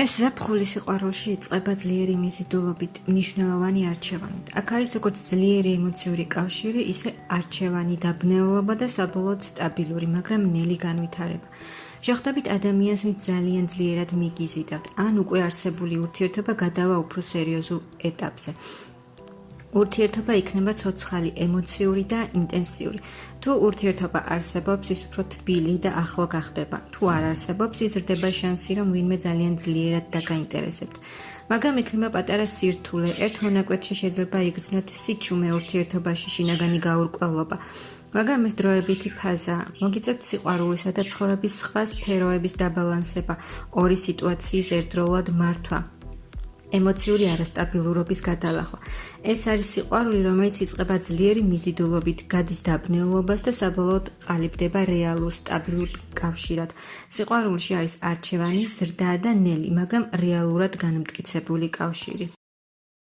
ეს ზაფხული სიყვარულში იწყება ძლიერი მიზიდულობით, მნიშვნელოვანი არჩევანით. აქ არის როგორც ძლიერი ემოციური კავშირი, ისე არჩევანი, დაბნეულობა და საბოლოოდ სტაბილური, მაგრამ ნელი განვითარება. შეხვდებით ადამიანს, ვინც ძალიან ძლიერად მიგიზიდავთ, ან უკვე არსებული ურთიერთობა გადავა უფრო სერიოზულ ეტაპზე. ურთიერთობა იქნება ცოცხალი, ემოციური და ინტენსიური. თუ ურთიერთობა არსებობს, ის უფრო თბილი და ახლო გახდება. თუ არ არსებობს, იზრდება შანსი, რომ ვინმე ძალიან ძლიერად დაგაინტერესებთ. მაგრამ იქნება პატარა სირთულე, ერთ მონაკვეთში შეიძლება იგრძნოთ სიჩუმე ურთიერთობაში, შინაგანი გაურკვევლობა. მაგრამ ეს დროებითი ფაზაა. მოგიწევთ სიყვარულისა და ცხოვრების სხვა სფეროების დაბალანსება, ორი სიტუაციის ერთდროულად მართვა. ემოციური არასტაბილურობის გადალახვა. ეს არის სიყვარული, რომელიც იწყება ძლიერი მიზიდულობით, გადის დაბნეულობას და საბოლოოდ ყალიბდება რეალურ, სტაბილურ კავშირად. სიყვარულში არის არჩევანი, ზრდა და ნელი, მაგრამ რეალურად განმტკიცებული კავშირი.